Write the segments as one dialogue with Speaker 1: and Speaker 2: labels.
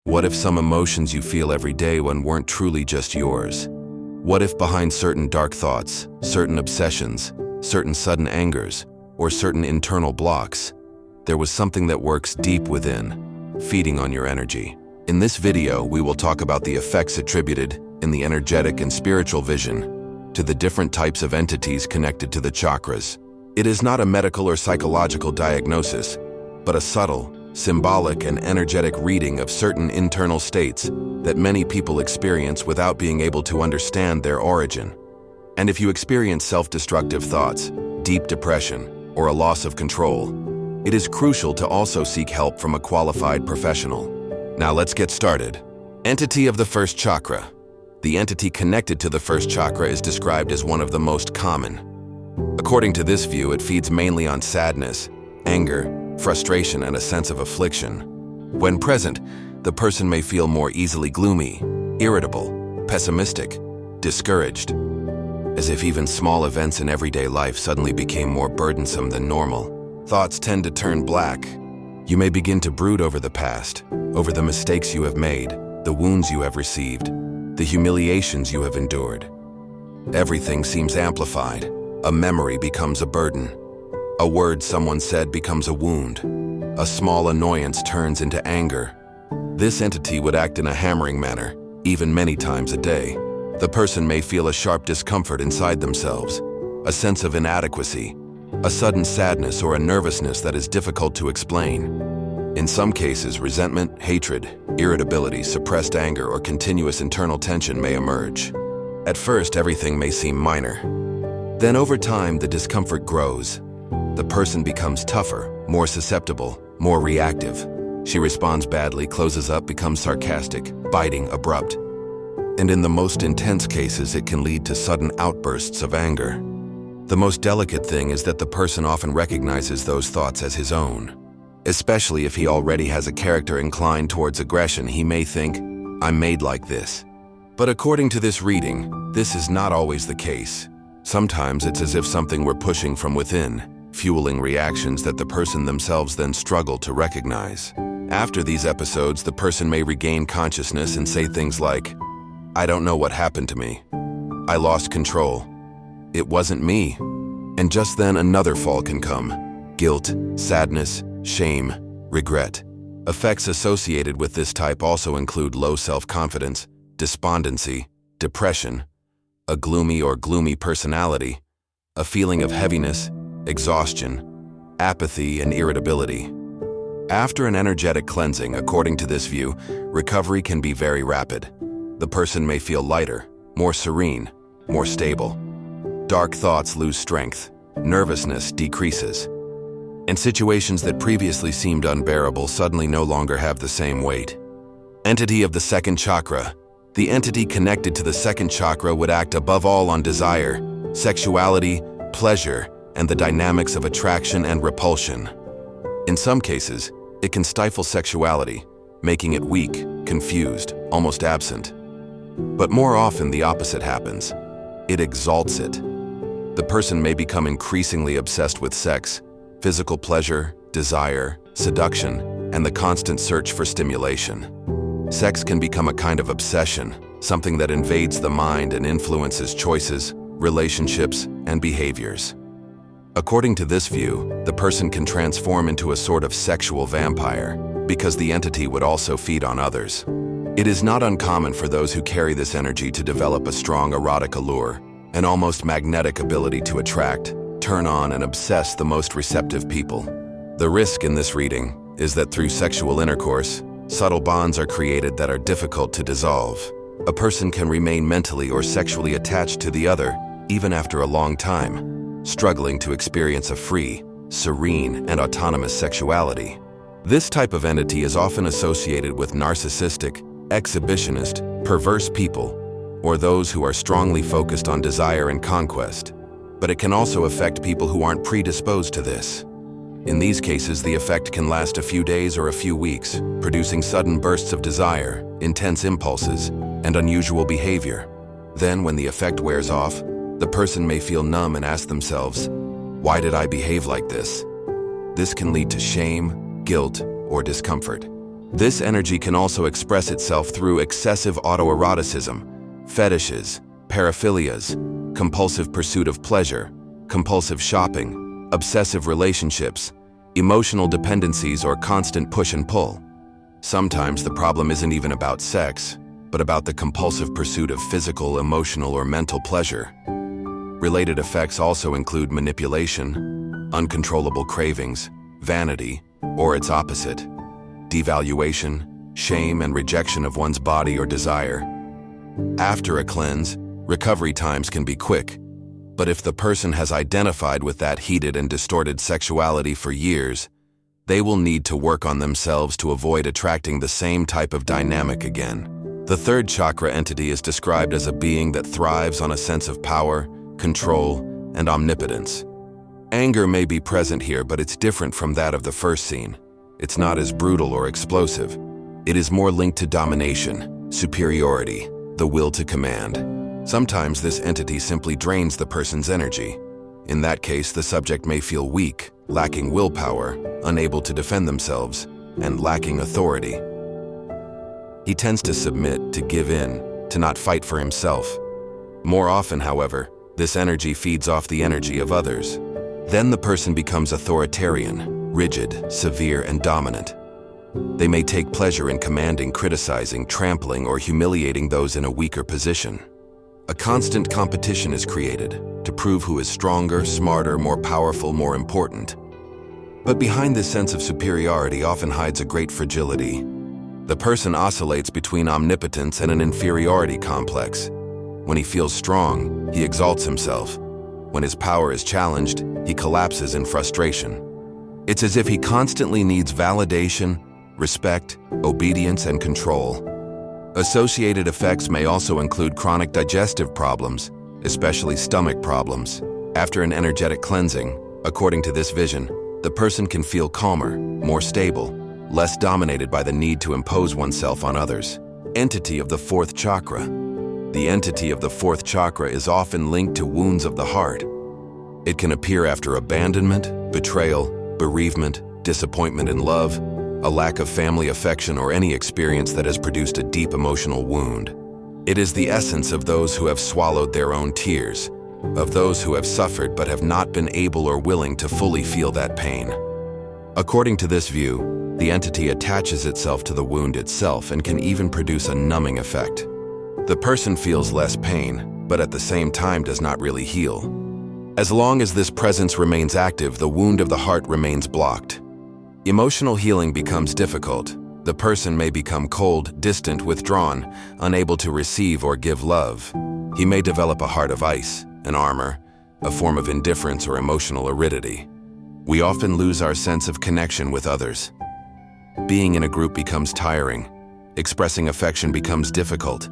Speaker 1: What if some emotions you feel every day weren't truly just yours? What if behind certain dark thoughts, certain obsessions, certain sudden angers, or certain internal blocks, there was something that works deep within, feeding on your energy? In this video, we will talk about the effects attributed in the energetic and spiritual vision to the different types of entities connected to the chakras. It is not a medical or psychological diagnosis, but a subtle, symbolic, and energetic reading of certain internal states that many people experience without being able to understand their origin. And if you experience self-destructive thoughts, deep depression, or a loss of control, it is crucial to also seek help from a qualified professional. Now let's get started. Entity of the first chakra. The entity connected to the first chakra is described as one of the most common. According to this view, it feeds mainly on sadness, anger, frustration, and a sense of affliction. When present, the person may feel more easily gloomy, irritable, pessimistic, discouraged, as if even small events in everyday life suddenly became more burdensome than normal. Thoughts tend to turn black. You may begin to brood over the past, over the mistakes you have made, the wounds you have received, the humiliations you have endured. Everything seems amplified. A memory becomes a burden. A word someone said becomes a wound. A small annoyance turns into anger. This entity would act in a hammering manner, even many times a day. The person may feel a sharp discomfort inside themselves, a sense of inadequacy, a sudden sadness or a nervousness that is difficult to explain. In some cases, resentment, hatred, irritability, suppressed anger, or continuous internal tension may emerge. At first, everything may seem minor. Then over time, the discomfort grows. The person becomes tougher, more susceptible, more reactive. She responds badly, closes up, becomes sarcastic, biting, abrupt. And in the most intense cases, it can lead to sudden outbursts of anger. The most delicate thing is that the person often recognizes those thoughts as his own. Especially if he already has a character inclined towards aggression, he may think, "I'm made like this." But according to this reading, this is not always the case. Sometimes it's as if something were pushing from within, fueling reactions that the person themselves then struggle to recognize. After these episodes, the person may regain consciousness and say things like, "I don't know what happened to me. I lost control. It wasn't me." And just then another fall can come. Guilt, sadness, shame, regret. Effects associated with this type also include low self-confidence, despondency, depression, a gloomy personality, a feeling of heaviness, exhaustion, apathy, and irritability. After an energetic cleansing, according to this view, recovery can be very rapid. The person may feel lighter, more serene, more stable. Dark thoughts lose strength, nervousness decreases, and situations that previously seemed unbearable suddenly no longer have the same weight. Entity of the second chakra. The entity connected to the second chakra would act above all on desire, sexuality, pleasure, and the dynamics of attraction and repulsion. In some cases, it can stifle sexuality, making it weak, confused, almost absent. But more often the opposite happens. It exalts it. The person may become increasingly obsessed with sex, physical pleasure, desire, seduction, and the constant search for stimulation. Sex can become a kind of obsession, something that invades the mind and influences choices, relationships, and behaviors. According to this view, the person can transform into a sort of sexual vampire, because the entity would also feed on others. It is not uncommon for those who carry this energy to develop a strong erotic allure, an almost magnetic ability to attract, turn on, and obsess the most receptive people. The risk in this reading is that through sexual intercourse, subtle bonds are created that are difficult to dissolve. A person can remain mentally or sexually attached to the other, even after a long time, struggling to experience a free, serene, and autonomous sexuality. This type of entity is often associated with narcissistic, exhibitionist, perverse people, or those who are strongly focused on desire and conquest. But it can also affect people who aren't predisposed to this. In these cases, the effect can last a few days or a few weeks, producing sudden bursts of desire, intense impulses, and unusual behavior. Then, when the effect wears off, the person may feel numb and ask themselves, "Why did I behave like this?" This can lead to shame, guilt, or discomfort. This energy can also express itself through excessive autoeroticism, fetishes, paraphilias, compulsive pursuit of pleasure, compulsive shopping, obsessive relationships, emotional dependencies, or constant push and pull. Sometimes the problem isn't even about sex, but about the compulsive pursuit of physical, emotional, or mental pleasure. Related effects also include manipulation, uncontrollable cravings, vanity, or its opposite, devaluation, shame, and rejection of one's body or desire. After a cleanse, recovery times can be quick, but if the person has identified with that heated and distorted sexuality for years, they will need to work on themselves to avoid attracting the same type of dynamic again. The third chakra entity is described as a being that thrives on a sense of power, control, and omnipotence. Anger may be present here, but it's different from that of the first scene. It's not as brutal or explosive. It is more linked to domination, superiority, the will to command. Sometimes this entity simply drains the person's energy. In that case, the subject may feel weak, lacking willpower, unable to defend themselves, and lacking authority. He tends to submit, to give in, to not fight for himself. More often, however, this energy feeds off the energy of others. Then the person becomes authoritarian, rigid, severe, and dominant. They may take pleasure in commanding, criticizing, trampling, or humiliating those in a weaker position. A constant competition is created to prove who is stronger, smarter, more powerful, more important. But behind this sense of superiority often hides a great fragility. The person oscillates between omnipotence and an inferiority complex. When he feels strong, he exalts himself. When his power is challenged, he collapses in frustration. It's as if he constantly needs validation, respect, obedience, and control. Associated effects may also include chronic digestive problems, especially stomach problems. After an energetic cleansing, according to this vision, the person can feel calmer, more stable, less dominated by the need to impose oneself on others. Entity of the fourth chakra. The entity of the fourth chakra is often linked to wounds of the heart. It can appear after abandonment, betrayal, bereavement, disappointment in love, a lack of family affection, or any experience that has produced a deep emotional wound. It is the essence of those who have swallowed their own tears, of those who have suffered but have not been able or willing to fully feel that pain. According to this view, the entity attaches itself to the wound itself and can even produce a numbing effect. The person feels less pain, but at the same time does not really heal. As long as this presence remains active, the wound of the heart remains blocked. Emotional healing becomes difficult. The person may become cold, distant, withdrawn, unable to receive or give love. He may develop a heart of ice, an armor, a form of indifference or emotional aridity. We often lose our sense of connection with others. Being in a group becomes tiring. Expressing affection becomes difficult.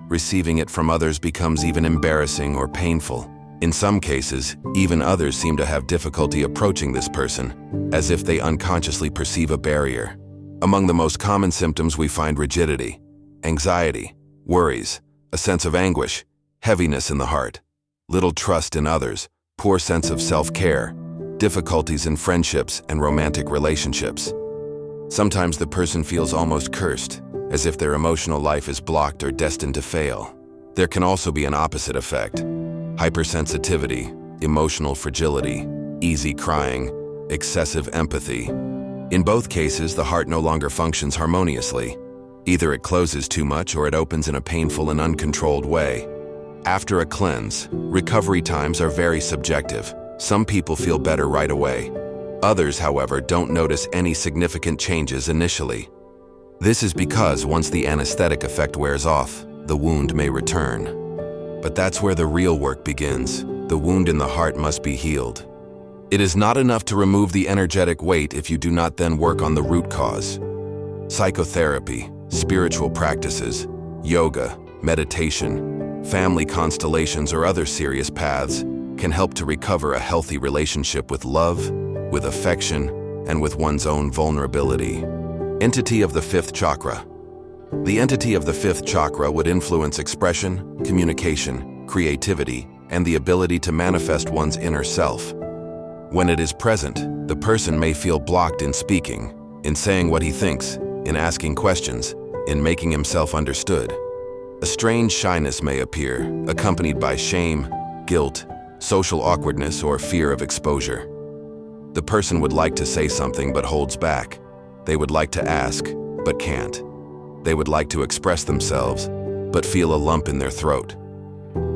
Speaker 1: Receiving it from others becomes even embarrassing or painful. In some cases, even others seem to have difficulty approaching this person, as if they unconsciously perceive a barrier. Among the most common symptoms we find rigidity, anxiety, worries, a sense of anguish, heaviness in the heart, little trust in others, poor sense of self-care, difficulties in friendships and romantic relationships. Sometimes the person feels almost cursed, as if their emotional life is blocked or destined to fail. There can also be an opposite effect. Hypersensitivity, emotional fragility, easy crying, excessive empathy. In both cases, the heart no longer functions harmoniously. Either it closes too much or it opens in a painful and uncontrolled way. After a cleanse, recovery times are very subjective. Some people feel better right away. Others, however, don't notice any significant changes initially. This is because once the anesthetic effect wears off, the wound may return. But that's where the real work begins. The wound in the heart must be healed. It is not enough to remove the energetic weight if you do not then work on the root cause. Psychotherapy, spiritual practices, yoga, meditation, family constellations, or other serious paths can help to recover a healthy relationship with love, with affection, and with one's own vulnerability. Entity of the fifth chakra. The entity of the fifth chakra would influence expression, communication, creativity, and the ability to manifest one's inner self. When it is present, the person may feel blocked in speaking, in saying what he thinks, in asking questions, in making himself understood. A strange shyness may appear, accompanied by shame, guilt, social awkwardness, or fear of exposure. The person would like to say something but holds back. They would like to ask, but can't. They would like to express themselves, but feel a lump in their throat.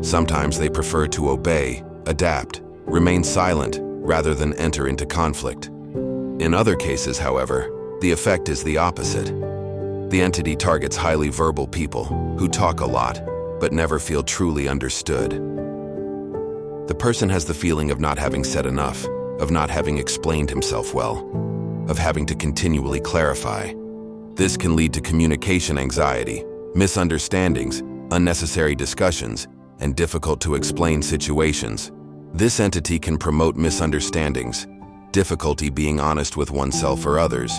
Speaker 1: Sometimes they prefer to obey, adapt, remain silent, rather than enter into conflict. In other cases, however, the effect is the opposite. The entity targets highly verbal people who talk a lot, but never feel truly understood. The person has the feeling of not having said enough, of not having explained himself well, of having to continually clarify. This can lead to communication anxiety, misunderstandings, unnecessary discussions, and difficult to explain situations. This entity can promote misunderstandings, difficulty being honest with oneself or others,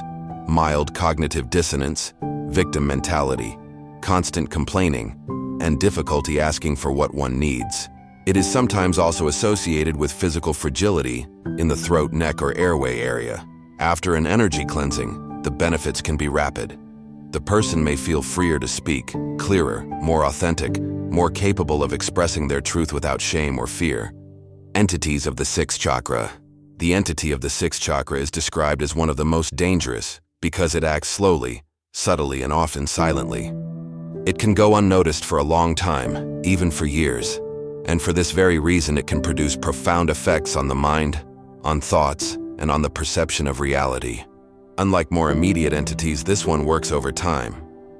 Speaker 1: mild cognitive dissonance, victim mentality, constant complaining, and difficulty asking for what one needs. It is sometimes also associated with physical fragility in the throat, neck, or airway area. After an energy cleansing, the benefits can be rapid. The person may feel freer to speak, clearer, more authentic, more capable of expressing their truth without shame or fear. Entities of the sixth chakra. The entity of the sixth chakra is described as one of the most dangerous because it acts slowly, subtly, and often silently. It can go unnoticed for a long time, even for years. And for this very reason, it can produce profound effects on the mind, on thoughts, and on the perception of reality. Unlike more immediate entities, this one works over time.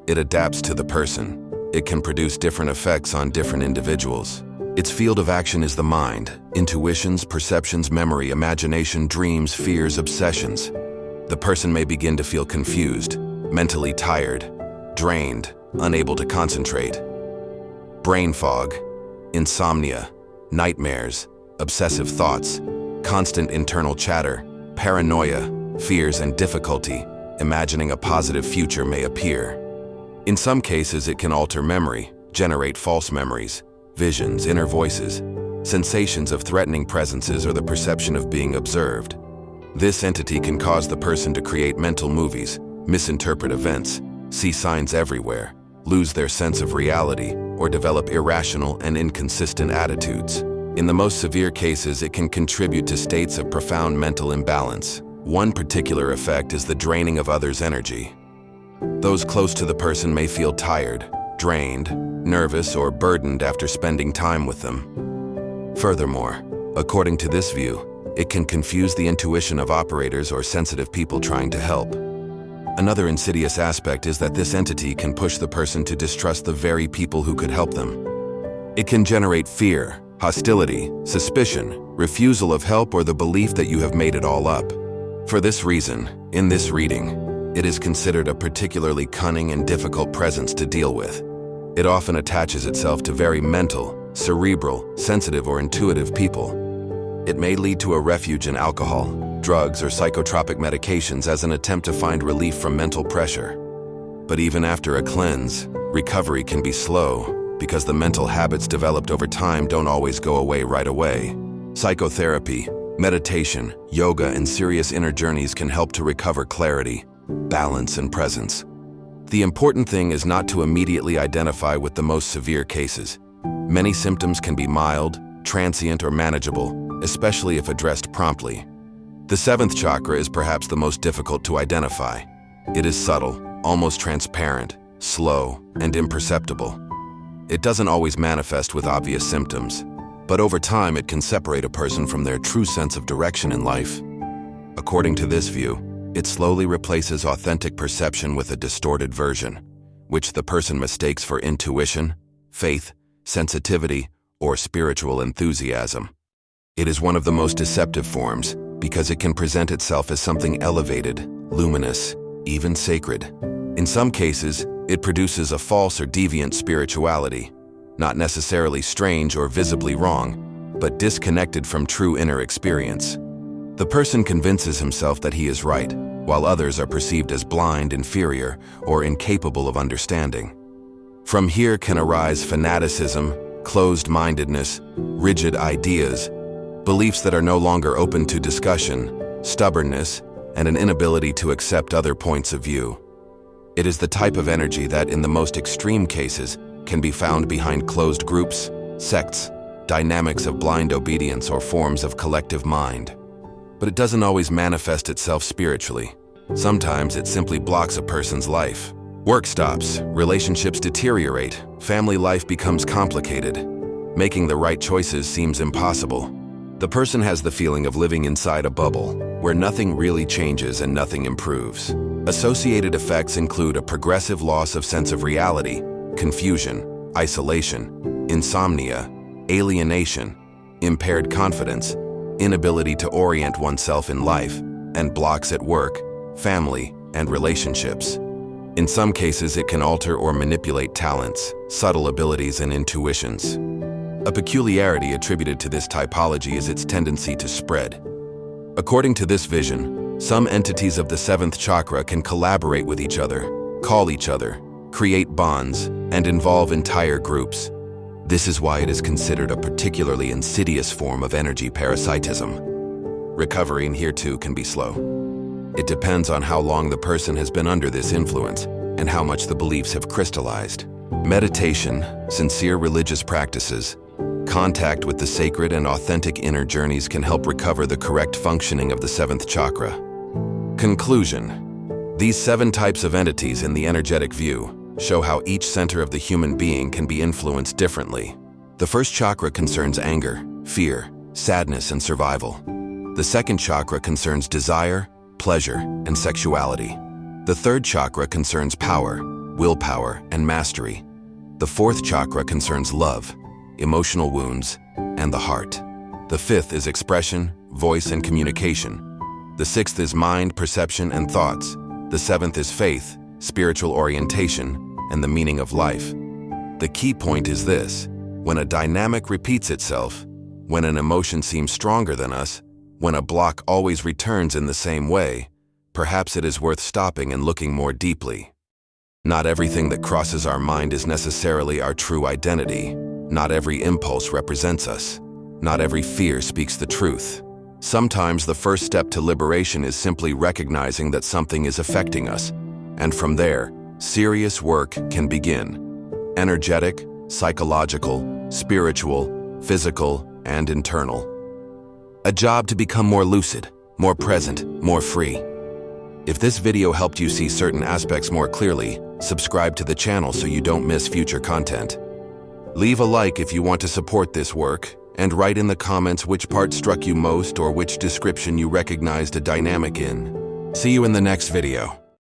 Speaker 1: It adapts to the person. It can produce different effects on different individuals. Its field of action is the mind, intuitions, perceptions, memory, imagination, dreams, fears, obsessions. The person may begin to feel confused, mentally tired, drained, unable to concentrate. Brain fog, insomnia, nightmares, obsessive thoughts, constant internal chatter, paranoia, fears, and difficulty imagining a positive future may appear. In some cases, it can alter memory, generate false memories, visions, inner voices, sensations of threatening presences, or the perception of being observed. This entity can cause the person to create mental movies, misinterpret events, see signs everywhere, lose their sense of reality, or develop irrational and inconsistent attitudes. In the most severe cases, it can contribute to states of profound mental imbalance. One particular effect is the draining of others' energy. Those close to the person may feel tired, drained, nervous, or burdened after spending time with them. Furthermore, according to this view, it can confuse the intuition of operators or sensitive people trying to help. Another insidious aspect is that this entity can push the person to distrust the very people who could help them. It can generate fear, hostility, suspicion, refusal of help, or the belief that you have made it all up. For this reason, in this reading, it is considered a particularly cunning and difficult presence to deal with. It often attaches itself to very mental, cerebral, sensitive, or intuitive people. It may lead to a refuge in alcohol, drugs, or psychotropic medications as an attempt to find relief from mental pressure. But even after a cleanse, recovery can be slow because the mental habits developed over time don't always go away right away. Psychotherapy, meditation, yoga, and serious inner journeys can help to recover clarity, balance, and presence. The important thing is not to immediately identify with the most severe cases. Many symptoms can be mild, transient, or manageable, especially if addressed promptly. The seventh chakra is perhaps the most difficult to identify. It is subtle, almost transparent, slow, and imperceptible. It doesn't always manifest with obvious symptoms, but over time it can separate a person from their true sense of direction in life. According to this view, it slowly replaces authentic perception with a distorted version, which the person mistakes for intuition, faith, sensitivity, or spiritual enthusiasm. It is one of the most deceptive forms because it can present itself as something elevated, luminous, even sacred. In some cases, it produces a false or deviant spirituality, not necessarily strange or visibly wrong, but disconnected from true inner experience. The person convinces himself that he is right, while others are perceived as blind, inferior, or incapable of understanding. From here can arise fanaticism, closed-mindedness, rigid ideas, beliefs that are no longer open to discussion, stubbornness, and an inability to accept other points of view. It is the type of energy that, in the most extreme cases, can be found behind closed groups, sects, dynamics of blind obedience, or forms of collective mind. But it doesn't always manifest itself spiritually. Sometimes it simply blocks a person's life. Work stops, relationships deteriorate, family life becomes complicated. Making the right choices seems impossible. The person has the feeling of living inside a bubble, where nothing really changes and nothing improves. Associated effects include a progressive loss of sense of reality, confusion, isolation, insomnia, alienation, impaired confidence, inability to orient oneself in life, and blocks at work, family, and relationships. In some cases, it can alter or manipulate talents, subtle abilities, and intuitions. A peculiarity attributed to this typology is its tendency to spread. According to this vision, some entities of the seventh chakra can collaborate with each other, call each other, create bonds, and involve entire groups. This is why it is considered a particularly insidious form of energy parasitism. Recovery in here too can be slow. It depends on how long the person has been under this influence and how much the beliefs have crystallized. Meditation, sincere religious practices, contact with the sacred and authentic inner journeys can help recover the correct functioning of the seventh chakra. Conclusion. These 7 types of entities in the energetic view show how each center of the human being can be influenced differently. The first chakra concerns anger, fear, sadness, and survival. The second chakra concerns desire, pleasure, and sexuality. The third chakra concerns power, willpower, and mastery. The fourth chakra concerns love, emotional wounds, and the heart. The fifth is expression, voice, and communication. The sixth is mind, perception, and thoughts. The seventh is faith, spiritual orientation, and the meaning of life. The key point is this: when a dynamic repeats itself, when an emotion seems stronger than us, when a block always returns in the same way, perhaps it is worth stopping and looking more deeply. Not everything that crosses our mind is necessarily our true identity. Not every impulse represents us. Not every fear speaks the truth. Sometimes the first step to liberation is simply recognizing that something is affecting us, and from there, serious work can begin. Energetic, psychological, spiritual, physical, and internal. A job to become more lucid, more present, more free. If this video helped you see certain aspects more clearly, subscribe to the channel so you don't miss future content. Leave a like if you want to support this work, and write in the comments which part struck you most or which description you recognized a dynamic in. See you in the next video.